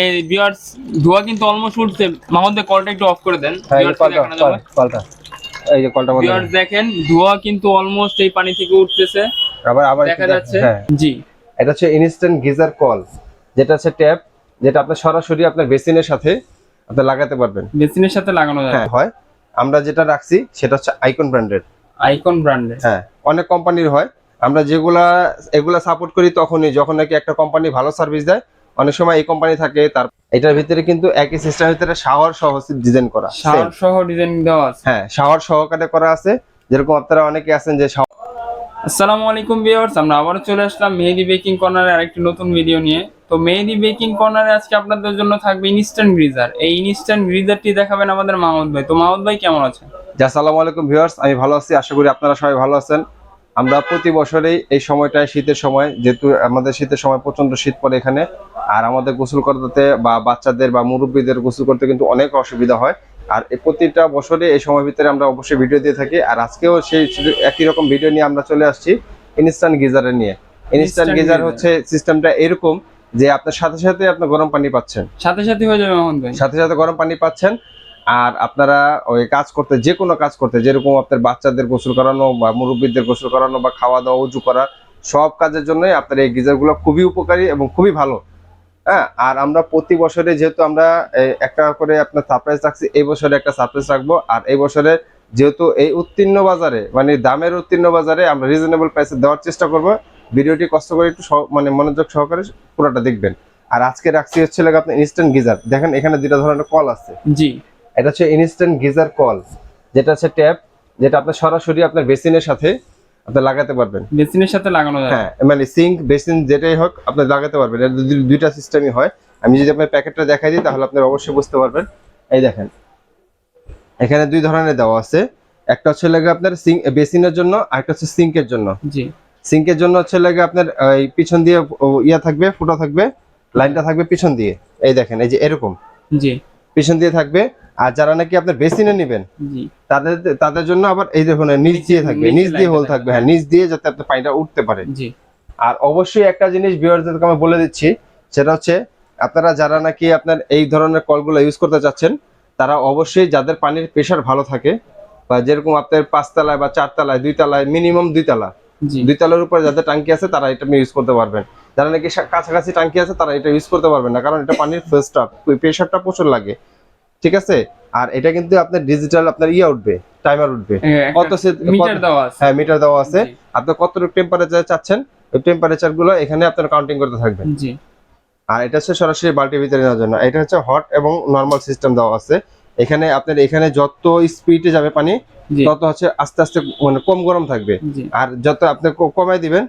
এই ভিউয়ার্স ধোয়া কিন্তু অলমোস্ট উঠছে। মাহমুদ ভাই কলটা একটু অফ করে দেন। ভিউয়ার্স কলটা এই যে কলটা বন্ধ। ভিউয়ার্স দেখেন ধোয়া কিন্তু অলমোস্ট এই পানি থেকে উঠতেছে, আবার দেখা যাচ্ছে। হ্যাঁ, জি, এটা হচ্ছে ইনস্ট্যান্ট গিজার কল, যেটা হচ্ছে ট্যাপ, যেটা আপনি সরাসরি আপনার বেসিনের সাথে আপনি লাগাতে পারবেন। বেসিনের সাথে লাগানো হ্যাঁ যাবে। হয়। আমরা যেটা রাখছি সেটা হচ্ছে আইকন ব্র্যান্ডের। আইকন ব্র্যান্ডের। হ্যাঁ, অনেক কোম্পানির হয়। আমরা এগুলা সাপোর্ট করি তখনই যখন নাকি একটা কোম্পানি ভালো সার্ভিস দেয়। অনেক সময় এই কোম্পানি থাকে তার এটার ভিতরে কিন্তু একই সিস্টেমের ভিতরে শাওয়ার সহ ডিজাইন করা, শাওয়ার সহ ডিজাইন দেওয়া আছে। হ্যাঁ, শাওয়ার সহকারে করা আছে। যেরকম আপনারা অনেকে আছেন যে আসসালামু আলাইকুম ভিউয়ার্স, আমরা আবারও চলে আসলাম মেহেদি বেকিং কর্নারে আরেকটি নতুন ভিডিও নিয়ে। তো মেহেদি বেকিং কর্নারে আজকে আপনাদের জন্য থাকবে ইনস্ট্যান্ট গ্রিজার। এই ইনস্ট্যান্ট গ্রিজারটি দেখাবেন আমাদের মাহমুদ ভাই। তো মাহমুদ ভাই কেমন আছেন? আসসালামু আলাইকুম ভিউয়ার্স, আমি ভালো আছি, আশা করি আপনারা সবাই ভালো আছেন। আমরা প্রতি বছরেই এই সময়টায় শীতের সময়, যেহেতু আমাদের শীতের সময় প্রচন্ড শীত পড়ে এখানে, আর আমাদের গোসল করতে বা বাচ্চাদের বা মুরব্বীদের গোসল করতে কিন্তু অনেক অসুবিধা হয়। আর এই প্রতিটা বছরে এই সময়ের ভিতরে আমরা অবশ্যই ভিডিও দিয়ে থাকি। আর আজকেও সেই একই রকম ভিডিও নিয়ে আমরা চলে আসছি ইনস্ট্যান্ট গিজারের নিয়ে। ইনস্ট্যান্ট গিজার হচ্ছে সিস্টেমটা এরকম যে আপনার সাথে সাথে আপনি গরম পানি পাচ্ছেন, সাথে সাথে হয়ে যাবে মাহমুদ ভাই, সাথে সাথে গরম পানি পাচ্ছেন। আর আপনারা ওই কাজ করতে, যে কোনো কাজ করতে, যেরকম আপনার বাচ্চাদের গোসল করানো বা মুরব্বীদের গোসল করানো বা খাওয়া দাওয়া উজু করা, সব কাজের জন্যই আপনার এই গিজারগুলো খুবই উপকারী এবং খুবই ভালো। হ্যাঁ, আর আমরা প্রতি বছরে যেহেতু আমরা একটা করে আপনার সারপ্রাইজ রাখছি, এই বছরে একটা সারপ্রাইজ রাখবো। আর এই বছরে যেহেতু এই উত্তীর্ণ বাজারে, মানে দামের উত্তীর্ণ বাজারে আমরা রিজনেবল প্রাইসে দেওয়ার চেষ্টা করব। ভিডিওটি কষ্ট করে একটু মানে মনোযোগ সহকারে পুরোটা দেখবেন। আর আজকে রাখছি হচ্ছে আপনার ইনস্ট্যান্ট গিজার। দেখেন এখানে দুটো ধরনের কল আছে। জি, এটা হচ্ছে ইনস্ট্যান্ট গিজার কল, যেটা হচ্ছে ট্যাপ, যেটা আপনি সরাসরি আপনার বেসিনের সাথে আপনি লাগাতে পারবেন। বেসিনের সাথে লাগানো যাবে। হ্যাঁ, মানে সিঙ্ক বেসিন যেটাই হোক আপনি লাগাতে পারবেন। এটা দুইটা সিস্টেমই হয়। আমি যদি আপনার প্যাকেটটা দেখাই দিই তাহলে আপনি অবশ্যই বুঝতে পারবেন। এই দেখেন এখানে দুই ধরনের দেওয়া আছে। একটা হচ্ছে লাগে আপনার বেসিনের জন্য, আর একটা হচ্ছে সিঙ্কের জন্য। জি, সিঙ্কের জন্য হচ্ছে লাগে আপনার এই পিছন দিয়ে ইয়া থাকবে, ফুটা থাকবে, লাইনটা থাকবে পিছন দিয়ে। এই দেখেন এই যে এরকম জি, পিছন দিয়ে থাকবে। আর যারা নাকি আপনার বেসিনে নেবেন জি, তাদের তাদের জন্য আবার এই দেখুন নিচ দিয়ে থাকবে, নিচ দিয়ে হোল থাকবে। হ্যাঁ, নিচ দিয়ে যাতে আপনার পানিটা উঠতে পারে। জি। আর অবশ্যই একটা জিনিস ভিউয়ারদেরকে আমি বলে দিচ্ছি, সেটা হচ্ছে আপনারা যারা নাকি আপনার এই ধরনের কলগুলো ইউজ করতে চাচ্ছেন, তারা অবশ্যই যাদের পানির প্রেশার ভালো থাকে, বা যেরকম আপনার 5 তলায় বা 4 তলায়, 2 তলায়, মিনিমাম 2 তলা, 2 তলার উপরে যাদের ট্যাঙ্কি আছে তারা এটা ইউজ করতে পারবেন। যারা নাকি কাছাকাছি ট্যাঙ্কি আছে তারা এটা ইউজ করতে পারবেন না, কারণ এটা পানির প্রেশারটা প্রচুর লাগে। ঠিক আছে। আর এটা কিন্তু আপনার ডিজিটাল আপনার উঠবে, টাইমার উঠবে, কত মিটার দেওয়া আছে। হ্যাঁ, মিটার দেওয়া আছে। আপনি কতটুকু টেম্পারেচার চাচ্ছেন ওই টেম্পারেচার গুলো এখানে আপনার কাউন্টিং করতে থাকবেন। জি। আর এটা হচ্ছে সরাসরি বাল্টির ভিতরে নেওয়ার জন্য। এটা হচ্ছে হট এবং নরমাল সিস্টেম দেওয়া আছে। এখানে আপনার এখানে যত স্পিডে যাবে পানি তত হচ্ছে আস্তে আস্তে মানে কম গরম থাকবে। আর যত আপনি কমাই দিবেন,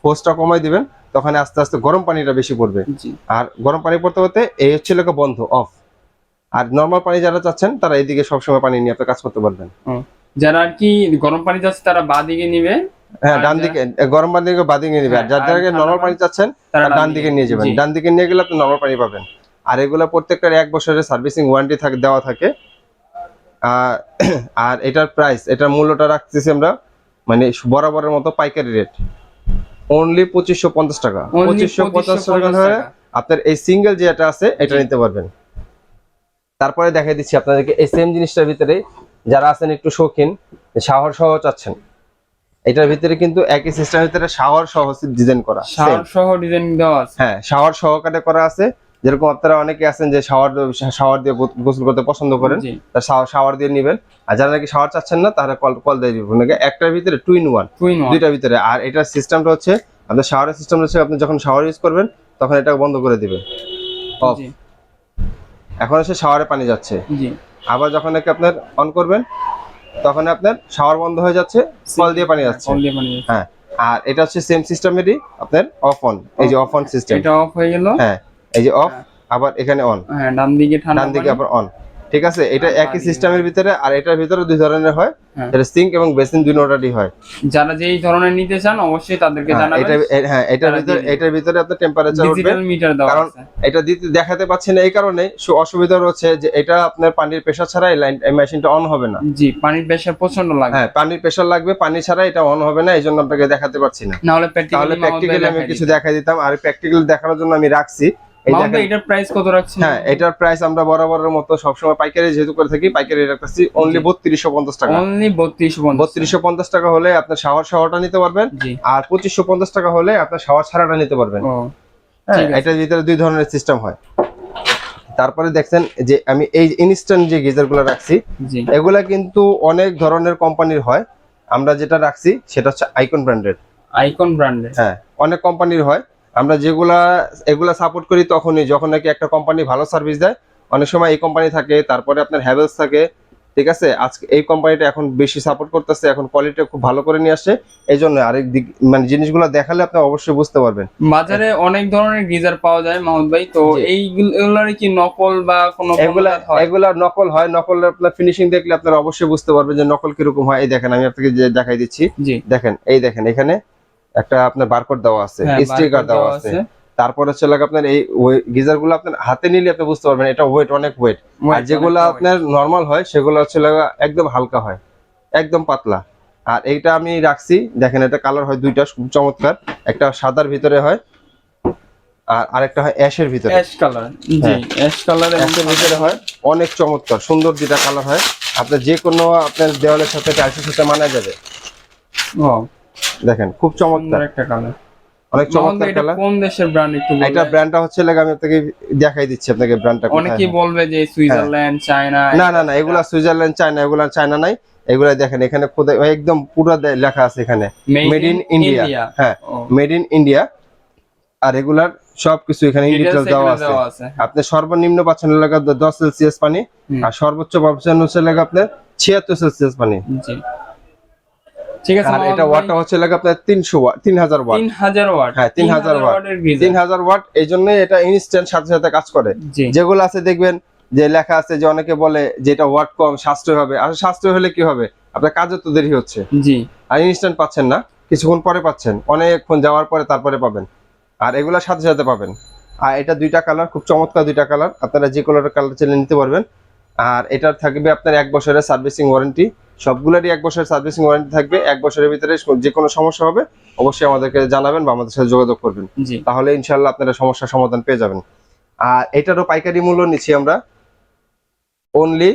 ফোর্সটা কমাই দিবেন, তখন আস্তে আস্তে গরম পানিটা বেশি পড়বে। আর গরম পানি পড়তে পড়তে এই হচ্ছে লোকে বন্ধ অফ। আর নরমাল পানি যারা চাচ্ছেন তারা এইদিকে সবসময় পানি নিয়ে আপনি কাজ করতে পারবেন। যারা আর কি গরম পানি চাচ্ছে তারা বাঁ দিকে নিবে, হ্যাঁ, ডান দিকে গরম পানি বাঁ দিকে নিবে। আর যারা নরমাল পানি চাচ্ছেন তারা ডান দিকে নিয়ে যাবেন। ডান দিকে নিয়ে গেলে আপনি নরমাল পানি পাবেন। আর এগুলো প্রত্যেকটার 1 বছরের সার্ভিসিং ওয়ারেন্টি দেওয়া থাকে। আর এটার প্রাইস, এটার মূল্যটা রাখতেছি আমরা মানে বরাবরের মতো পাইকারি রেট অনলি 2550 টাকা। 2550 টাকা ধরে আপনার এই সিঙ্গেল যেটা আছে এটা নিতে পারবেন। তারপরে দেখাই দিচ্ছি আপনাদেরকে এই সেম জিনিসটার ভিতরে যারা আছেন একটু শৌখিন, শাওয়ার সহ চাচ্ছেন, এটার ভিতরে কিন্তু একই সিস্টেমের ভিতরে শাওয়ার সহ ডিজাইন করা, শাওয়ার সহ ডিজাইন দেওয়া আছে। হ্যাঁ, শাওয়ার সহকারে করা আছে। যেরকম আপনারা অনেকে আছেন যে শাওয়ার দিয়ে গোসল করতে পছন্দ করেন, তার শাওয়ার দিয়ে নেবেন। আর যারা নাকি শাওয়ার চাচ্ছেন না তারা কল দিয়ে দিবেন। একটার ভিতরে 2 in 1, দুইটার ভিতরে। আর এটার সিস্টেমটা হচ্ছে আপনার শাওয়ারের সিস্টেম হচ্ছে আপনি যখন শাওয়ার ইউজ করবেন তখন এটা বন্ধ করে দিবেন, অফ। এখন হচ্ছে শাওয়ারে পানি যাচ্ছে। আবার যখন নাকি আপনার অন করবেন তখন আপনার শাওয়ার বন্ধ হয়ে যাচ্ছে, কল দিয়ে পানি যাচ্ছে। হ্যাঁ, আর এটা হচ্ছে সেম সিস্টেমেরই আপনার অফ অন। এই যে অফ অন সিস্টেম, এটা অফ হয়ে গেল। হ্যাঁ, এই যে অফ, আবার এখানে অন। হ্যাঁ, ডান দিকে ঠান্ডা, ডান দিকে আবার অন। ঠিক আছে। এটা একই সিস্টেমের ভিতরে। আর এটার ভিতরে দুই ধরনের হয়, এটা সিঙ্ক এবং বেসিন দুই নোটারই হয়। যারা যেই ধরনের নিতে চান অবশ্যই তাদেরকে জানাবেন। হ্যাঁ, এটার ভিতরে আপনার টেম্পারেচার উঠবে। ডিজিটাল মিটার দেওয়া আছে। কারণ এটা দেখাতে পাচ্ছি না এই কারণে অসুবিধা রয়েছে যে এটা আপনার পানির প্রেসার ছাড়া এই মেশিনটা অন হবে না। জি, পানির প্রেসার প্রচন্ড লাগবে। হ্যাঁ, পানির প্রেসার লাগবে, পানি ছাড়া এটা অন হবে না। এইজন্য আপনাকে দেখাতে পাচ্ছি না। না হলে প্র্যাকটিক্যালি আমি কিছু দেখাই দিতাম। আর প্র্যাকটিক্যালি দেখানোর জন্য আমি রাখছি এই মামুন ভাই দেখেন, এটার প্রাইস কত রাখছেন? হ্যাঁ এটার প্রাইস আমরা বরাবরের মতো সবসময় পাইকারি যেহেতু করে থাকি, পাইকারি রাখতেছি অনলি 3250 টাকা। অনলি 3250। 3250 টাকা হলে আপনার শাওয়ার শাওয়ারটা নিতে পারবেন, জি। আর 2550 টাকা হলে আপনার শাওয়ার ছাড়াটা নিতে পারবেন। ও হ্যাঁ, ঠিক আছে। এটার ভিতরে দুই ধরনের সিস্টেম হয়। তারপরে দেখছেন যে আমি এই ইনস্ট্যান্ট যে গিজারগুলো রাখছি, জি। এগুলা কিন্তু অনেক ধরনের কোম্পানির হয়। আমরা যেটা রাখছি সেটা হচ্ছে আইকন ব্র্যান্ডের। আইকন ব্র্যান্ডের। হ্যাঁ, অনেক কোম্পানির হয়। আমরা এগুলা সাপোর্ট করি তখনই যখন নাকি একটা কোম্পানি ভালো সার্ভিস দেয়। অনেক সময় এই কোম্পানি থাকে, তারপরে আপনার হ্যাভেলস থাকে, ঠিক আছে। আজকে এই কোম্পানিটা এখন বেশি সাপোর্ট করতেছে, এখন কোয়ালিটি খুব ভালো করে নিয়ে আসছে। এই জন্য আরেক দিক মানে জিনিসগুলো দেখালে আপনি অবশ্যই বুঝতে পারবেন। বাজারে অনেক ধরনের গিজার পাওয়া যায় মাহমুদ ভাই, তো জি। এইগুলোর কি নকল বা কোনো এগুলা প্রমাণিত হয়? এগুলা নকল হয়। নকল আপনার ফিনিশিং দেখলে আপনারা অবশ্যই বুঝতে পারবেন যে নকল কিরকম হয়। এই দেখেন, আমি আপনাকে যে দেখাই দিচ্ছি। জি। দেখেন, এই দেখেন, এখানে একটা আপনার বারকোড দেওয়া আছে, হ্যাঁ, স্টিকার বারকোড দেওয়া দেওয়া আছে। আছে। তারপর হচ্ছে লাগে আপনার এই গিজার গুলো আপনার হাতে নিলে আপনি বুঝতে পারবেন এটা ওয়েট, অনেক ওয়েট। আর যেগুলো আপনার নরমাল হয় সেগুলো হচ্ছে লাগা একদম হালকা হয়, একদম পাতলা। আর এইটা আমি রাখছি, দেখেন এটা কালার হয় দুইটা, খুব চমৎকার। একটা সাদার ভিতরে হয়, আর আরেকটা হয় অ্যাশের ভিতরে। Ash colour. জি, হ্যাঁ, অ্যাশ কালার এবং অ্যাশের ভিতরে হয়, অনেক চমৎকার সুন্দর দুইটা কালার হয়। আপনার যে কোনো আপনার দেওয়ালের সাথে টাইলসের সাথে মানায় যাবে। ও দেখেন খুব সুন্দর চমৎকার, একটা কালার। অনেক মাহমুদ চমৎকার ভাই এটা কালার। কোন দেশের ব্র্যান্ড একটু এটা বলবেন? ব্র্যান্ডটা হচ্ছে লাগে, আমি আপনাকে দেখাই দিচ্ছি আপনাকে ব্র্যান্ডটা কোথায়। অনেকেই বলবে যে হ্যাঁ, সুইজারল্যান্ড, চায়না। না না না, এগুলা সুইজারল্যান্ড, চায়না, এগুলা চায়না নাই। এগুলা দেখেন এখানে খোদাই একদম পুরো লেখা আছে এখানে মেড ইন ইন্ডিয়া। হ্যাঁ, ও মেড ইন ইন্ডিয়া। আর এগুলার সবকিছু এখানে ইন ডিটেইলস ডিটেইলস দেওয়া এখানে আছে। দেওয়া আছে। আপনি সর্বনিম্ন পাচ্ছেন লাগা 10 সেলসিয়াস পানি, আর সর্বোচ্চ পাচ্ছেন হচ্ছে লাগা আপনার 76 সেলসিয়াস পানি। জি ঠিক আছে আর এটা মাহমুদ ভাই। ওয়াটটা হচ্ছে লাগা আপনার 300 ওয়াট, 3000 ওয়াট। 3000 ওয়াট। হ্যাঁ, 3000 ওয়াট। ওয়াটের গিজার। 3000 ওয়াট, এই জন্যই এটা ইনস্ট্যান্ট সাথে সাথে কাজ করে। জি। যেগুলো আছে দেখবেন যে লেখা আছে, যে অনেকে বলে যে এটা ওয়াট কম, সাশ্রয় হবে। আর সাশ্রয় হলে কি হবে, আপনার কাজে তো দেরি হচ্ছে। জি। আর ইনস্ট্যান্ট পাচ্ছেন না, কিছুক্ষণ পরে পাচ্ছেন, অনেকক্ষণ যাওয়ার পরে তারপরে পাবেন। আর এগুলা সাথে সাথে পাবেন। আর এটা দুইটা কালার, খুব চমৎকার দুইটা কালার, আপনারা যে কালারের কালার চাইলে নিতে পারবেন। আর এটার থাকবে আপনার 1 বছরের সার্ভিসিং ওয়ারেন্টি। সবগুলোরই 1 বছরের সার্ভিসিং ওয়ারেন্টি থাকবে। 1 বছরের ভিতরে যে কোনো সমস্যা হবে অবশ্যই আমাদেরকে জানাবেন বা আমাদের সাথে যোগাযোগ করবেন। জি। তাহলে ইনশাআল্লাহ আপনারা সমস্যার সমাধান পেয়ে যাবেন। আর এটারও পাইকারি মূল্য নিচ্ছি আমরা অনলি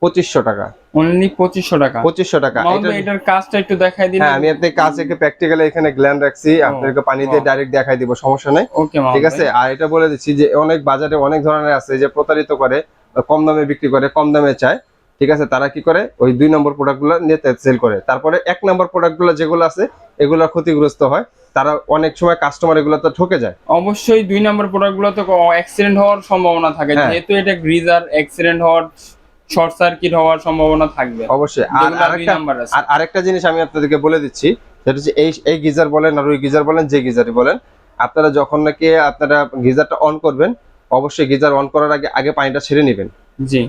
2500 টাকা। অনলি 2500 টাকা। 2500 টাকা। মাহমুদ ভাই এটার কাজটা একটু দেখাই দিন। হ্যাঁ, আমি আপনাকে কাজ থেকে প্র্যাকটিক্যালি এখানে গ্ল্যান্ড রাখছি, আপনাকে পানি দিয়ে ডাইরেক্ট দেখাই দিব, সমস্যা নাই। ওকে মাহমুদ ঠিক আছে। ভাই। আর এটা বলে দিচ্ছি যে অনেক বাজারে অনেক ধরনের আছে যে প্রতারিত করে, কম দামে বিক্রি করে, কম দামে চায়। ঠিক আছে, তারা কি করে ওই 2 নম্বর প্রোডাক্টগুলো নিয়ে সেল করে, তারপরে 1 নম্বর প্রোডাক্টগুলো যেগুলো আছে এগুলো ক্ষতিগ্রস্ত হয়। তারা অনেক সময় কাস্টমার এগুলোতে ঠকে যায়। অবশ্যই 2 নম্বর প্রোডাক্টগুলো তো অ্যাক্সিডেন্ট হওয়ার সম্ভাবনা থাকে, হ্যাঁ, যেহেতু এটা গ্রিজার, অ্যাক্সিডেন্ট হওয়ার, শর্ট সার্কিট হওয়ার সম্ভাবনা থাকবে অবশ্যই। যেগুলো 2 নাম্বার আছে। আর আরেকটা জিনিস আমি আপনাদেরকে বলে দিচ্ছি, সেটা হচ্ছে এই গিজার বলেন আর ওই গিজার বলেন, যে গিজারই বলেন, আপনারা যখন নাকি আপনারা গিজারটা অন করবেন, অবশ্যই গিজার অন করার আগে আগে পানিটা ছেড়ে নেবেন। জি।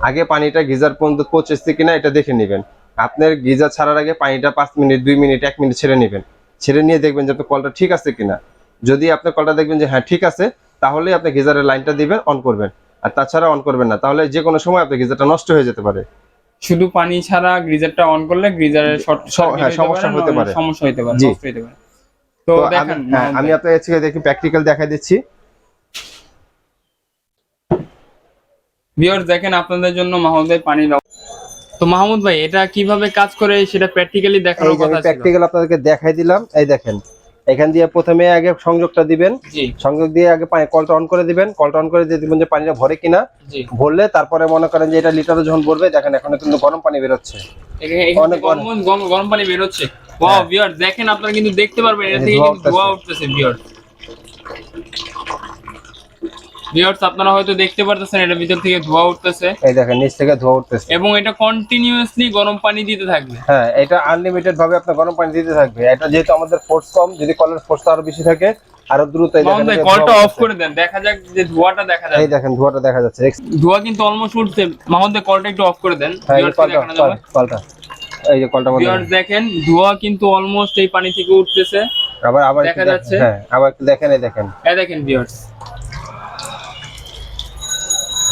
আগে পানিটা গিজার পর্যন্ত পৌঁছেছে কিনা এটা দেখে নেবেন। আপনার গিজার ছাড়ার আগে পানিটা 5 মিনিট, 2 মিনিট, 1 মিনিট ছেড়ে নেবেন। ছেড়ে নিয়ে দেখবেন যে আপনার কলটা ঠিক আছে কিনা। যদি আপনার কলটা দেখবেন যে হ্যাঁ ঠিক আছে, তাহলে আপনি গিজারের লাইনটা দিবেন, অন করবেন। আর তাছাড়া অন করবেন না, তাহলে যে কোনো সময় আপনার গিজারটা নষ্ট হয়ে যেতে পারে। শুধু পানি ছাড়া গ্রিজারটা অন করলে গ্রিজারের শর্ট সার্কিট সমস্যা হতে পারে। সমস্যা হতে পারে, জি। নষ্ট হতে পারে। তো দেখেন হ্যাঁ, আমি আপনাকে আজকে দেখি প্র্যাকটিক্যাল দেখাই দিচ্ছি। ভিউয়ার্স দেখেন আপনাদের জন্য মাহমুদ ভাই পানি। তো মাহমুদ ভাই এটা কিভাবে কাজ করে সেটা প্র্যাকটিক্যালি দেখানোর এই যে আমি কথা ছিল। প্র্যাকটিক্যাল আপনাদেরকে দেখাই দিলাম। এই দেখেন, এখান দিয়ে প্রথমে আগে সংযোগটা দিবেন। জি। সংযোগ দিয়ে আগে কলটা অন করে দিবেন। কলটা অন করে দিয়ে দিবেন যে পানিটা ভরে কিনা। জি। ভরলে তারপরে মনে করেন যে এটা লিটারে যখন ভরবে, দেখেন এখন কিন্তু গরম পানি বের হচ্ছে। এখানে গরম পানি বের হচ্ছে। ওয়াও ভিউয়ার্স দেখেন, আপনারা কিন্তু দেখতে পারবেন এটা থেকে কিন্তু ধোঁয়া উঠতেছে। ভিউয়ার্স আপনারা হয়তো দেখতে পারতেছেন এটার ভিতর থেকে ধোঁয়া উঠতেছে। এই দেখেন নিচ থেকে ধোঁয়া উঠতেছে। এবং এটা কন্টিনিউয়াসলি গরম পানি দিতে থাকবে। হ্যাঁ, এটা আনলিমিটেড ভাবে আপনার গরম পানি দিতে থাকবে। এটা যেহেতু আমাদের ফোর্স কম, যদি কলের ফোর্সটা আরো বেশি থাকে আরো দ্রুত এই দেখেন কলটা অফ করে দেন, দেখা যাক যে ধোঁয়াটা দেখা যায়। এই দেখেন ধোঁয়াটা দেখা যাচ্ছে। ধোঁয়া কিন্তু অলমোস্ট উঠছে। মাহমুদ কলটা একটু অফ করে দেন। কলটা এই যে কলটা বন্ধ। ভিউয়ার্স দেখেন ধোঁয়া কিন্তু অলমোস্ট এই পানি থেকে উঠতেছে। আবার দেখা যাচ্ছে। হ্যাঁ, আবার দেখেন, এই দেখেন, এই দেখেন ভিউয়ার্স,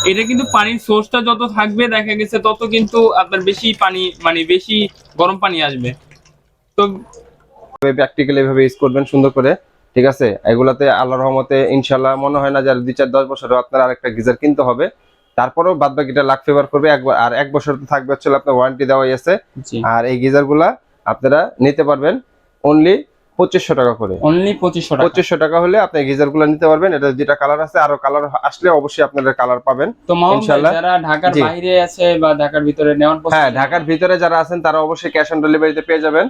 এটা কিন্তু পানির সোর্সটা যত থাকবে দেখা গেছে তত কিন্তু আপনার বেশি পানি, মানে বেশি গরম পানি আসবে। তো প্র্যাকটিক্যালি এভাবে ইউজ করবেন সুন্দর করে। ঠিক আছে, এগুলাতে আল্লাহর রহমতে ইনশাল্লাহ মনে হয় না যে আর 2-4-10 বছরে আপনার আরেকটা গিজার কিনতে হবে। তারপরেও বাদ বাকিটা লাখ ফেভার করবে একবার, আর 1 বছর তো থাকবে হচ্ছে আপনার ওয়ারেন্টি দেওয়াই আছে। জি, আর এই গিজার গুলা আপনারা নিতে পারবেন অনলি 2500 টাকা করে। অনলি 2500 টাকা। 2500 টাকা হলে আপনি গিজার গুলো নিতে পারবেন। এটা যেটা কালার আছে, আরো কালার আসলে অবশ্যই আপনারা কালার পাবেন তো মামুন ভাই, ইনশাল্লাহ। যারা ঢাকার জি, বাইরে আছে বা ঢাকার ভিতরে নেওয়ার হ্যাঁ, পছন্দ ঢাকার করে, ভিতরে যারা আছেন তারা অবশ্যই ক্যাশ অন ডেলিভারিতে পেয়ে যাবেন।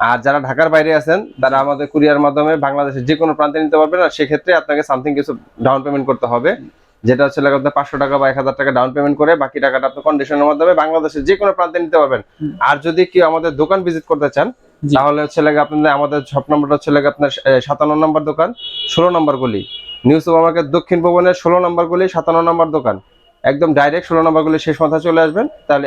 আর যারা ঢাকার বাইরে আছেন তারা আমাদের কুরিয়ার মাধ্যমে বাংলাদেশের যে কোনো প্রান্তে নিতে পারবেন। আর সেক্ষেত্রে আপনাকে সামথিং কিছু ডাউন পেমেন্ট করতে হবে, যেটা হচ্ছে লাগে আপনার 500 টাকা বা 1000 টাকা ডাউন পেমেন্ট করে বাকি টাকাটা আপনি কন্ডিশনের মাধ্যমে বাংলাদেশের যে কোনো প্রান্তে নিতে পারবেন। হুম, আর যদি কেউ আমাদের দোকান ভিজিট করতে চান, জি। তাহলে হচ্ছে লাগে আপনাদের আমাদের শপ নম্বরটা হচ্ছে লাগে আপনার 57 নম্বর দোকান, 16 নম্বর গলি, নিউ সুপার মার্কেট দক্ষিণ ভবনের 16 নম্বর গলি, 57 নম্বর দোকান। একদম ডাইরেক্ট 16 নম্বর গলি শেষ মাথায় চলে আসবেন, তাহলে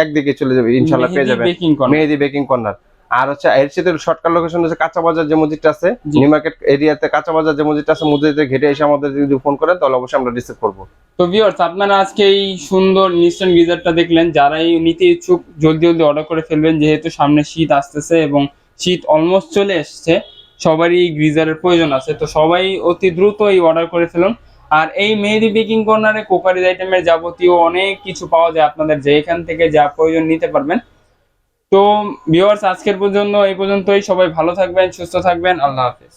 একদিকে চলে যাবে ইনশাল্লাহ, পেয়ে মেহেদি যাবেন বেকিং কর্নার। মেহেদি বেকিং কর্নার। আর হচ্ছে এর সাথে শর্টকাট লোকেশন হচ্ছে কাঁচা বাজার যে মসজিদটা আছে, জি। নিউ মার্কেট এরিয়াতে কাঁচা বাজার যে মসজিদটা আছে, মসজিদে ঘেটে এসে আমাদের যদি ফোন করেন তাহলে অবশ্যই আমরা রিসিভ করবো। তো ভিউয়ার্স, আপনারা আজকে এই সুন্দর ইনস্ট্যান্ট গিজারটা দেখলেন। যারাই নিতে ইচ্ছুক জলদি জলদি অর্ডার করে ফেলবেন, যেহেতু সামনে শীত আসতেছে এবং শীত অলমোস্ট চলে এসছে। সবারই গিজারের প্রয়োজন আছে, তো সবাই অতি দ্রুত এই অর্ডার করে ফেলুন। আর এই মেহেদি বেকিং কর্নারে কুকারিজ আইটেমের যাবতীয় অনেক কিছু পাওয়া যায়, আপনাদের যেখান থেকে যা প্রয়োজন নিতে পারবেন। তো ভিউয়ার্স, আজকের পর্যন্ত এই পর্যন্তই। সবাই ভালো থাকবেন, সুস্থ থাকবেন, আল্লাহ হাফেজ।